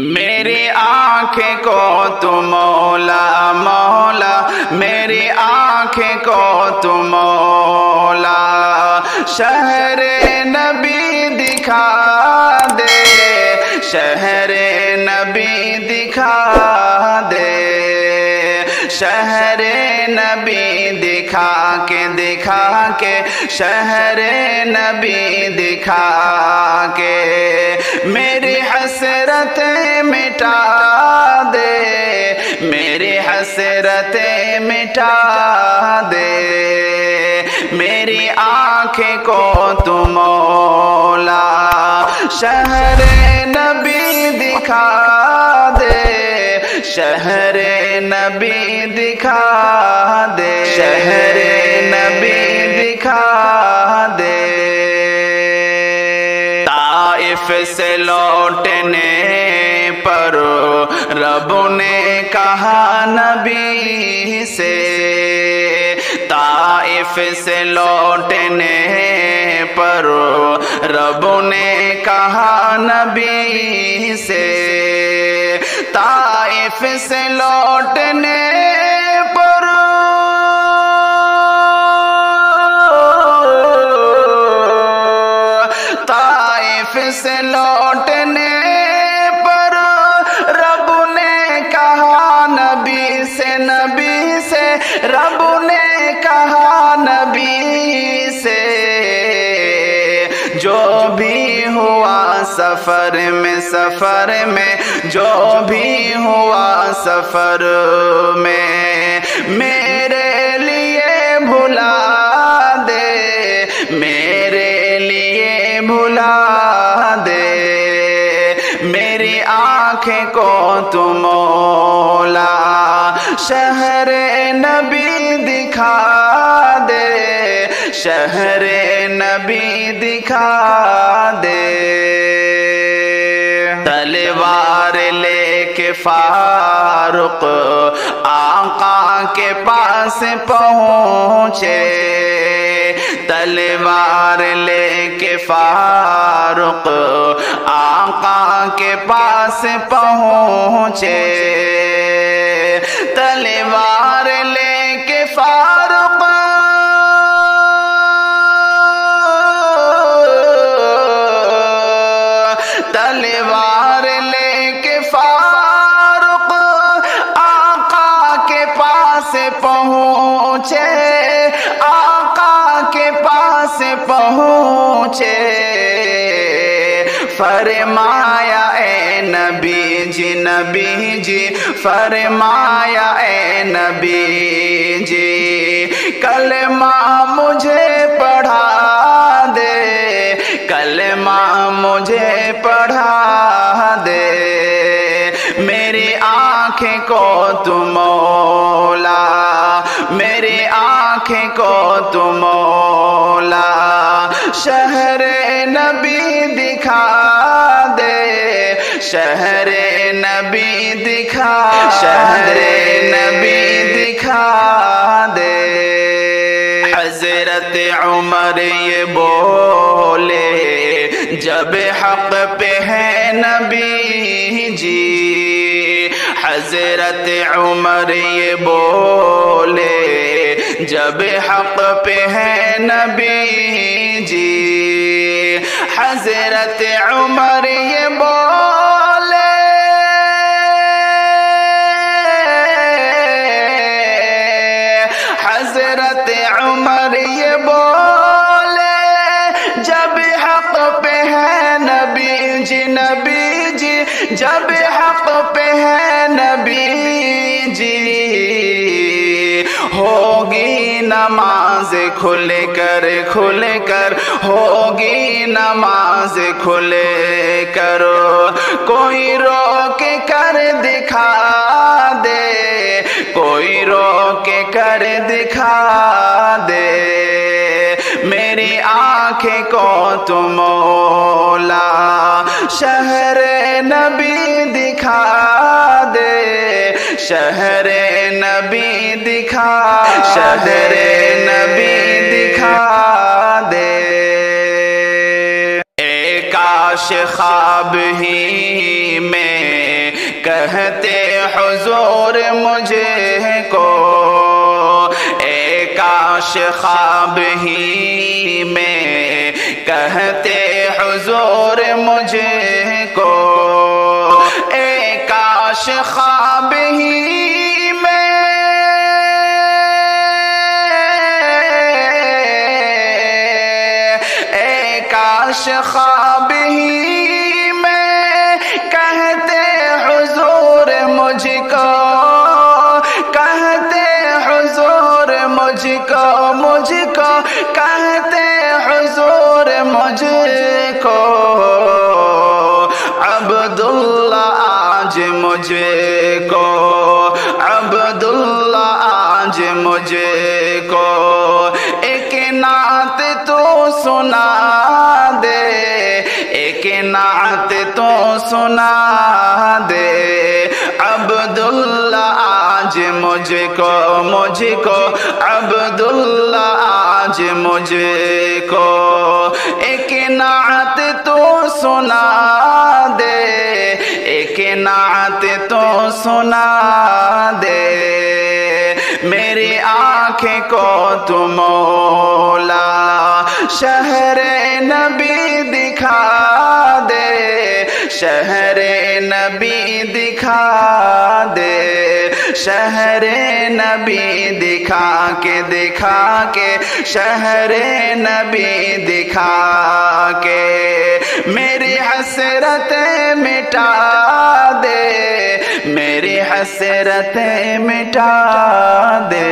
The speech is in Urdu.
میری آنکھیں کو تو مولا مولا، میری آنکھیں کو تو مولا، شہر نبی دکھا دے، شہر نبی دکھا دے، شہر نبی دکھا کے شہر نبی دکھا کے میری حسرتیں مٹا دے، میری حسرتیں مٹا دے، میری آنکھیں کو تو مولا شہر نبی دکھا دے، شہر نبی دکھا دے، شہر نبی دکھا دے۔ طائف سے لوٹنے پر رب نے کہا نبی سے، طائف سے لوٹنے پر رب نے کہا نبی سے، طائف سے لوٹنے پر طائف سے لوٹنے پر رب نے کہا نبی سے، نبی سے رب نے کہا نبی سے، جو بھی ہوا سفر میں، سفر میں جو بھی ہوا سفر میں، میرے لیے بھلا دے، میرے لیے بھلا دے، میری آنکھیں کو تو مولا شہر نبی دکھا دے، شہر نبی دکھا دے۔ تلوار لے کے فاروق آقا کے پاس پہنچے، تلوار لے کے فاروق آقا کے پاس پہنچے، تلوار لے کے فاروق تلوار لے کے فاروق آقا کے پاس پہنچے، آقا کے پاس پہنچے، فرمایا اے نبی جی، نبی جی فرمایا اے نبی جی، کلمہ مجھے پڑھا دے، کلمہ مجھے پڑھا دے، میری آنکھیں کو تو مولا، میری آنکھیں کو تو مولا شہر نبی دکھا دے، شہر نبی دکھا، شہر نبی دکھا دے۔ حضرت عمر یہ بولے جب حق پہ ہے نبی جی، حضرت عمر یہ بولے جب حق پہ ہے نبی جی، حضرت عمر یہ بولے حضرت عمر یہ بولے جب حق پہ ہے نبی جی، نبی جی جب حق پہ ہے نبی جی، ہوگی نماز کھل کر، کھل کر ہوگی نماز کھل کر، کوئی روک کر دکھا دے، کوئی روک کر دکھا دے، میری آنکھیں کو تو مولا شہر نبی دکھا دے، شہر نبی دکھا، شہر نبی دکھا دے۔ ایک کاش خواب ہی میں کہتے حضور مجھے کو اے کاش خواب ہی میں، کہتے حضور مجھے کو اے کاش خواب ہی میں، اے کاش خواب ہی میں، کہتے حضور مجھ کو، کہتے حضور مجھ کو کہتے حضور مجھ کو عبداللہ آج مجھے کو، عبداللہ آج مجھے کو ایک نعت تو سنا دے، ایک نعت تو سنا دے عبداللہ آج مجھ کو عبداللہ آج مجھ کو ایک نعت تو سنا دے، ایک نعت تو سنا دے، میری آنکھیں کو تو مولا شہر نبی دکھا دے، شہر نبی دکھا دے، شہر نبی دکھا کے شہر نبی دکھا کے میری حسرتیں مٹا دے، میری حسرتیں مٹا دے۔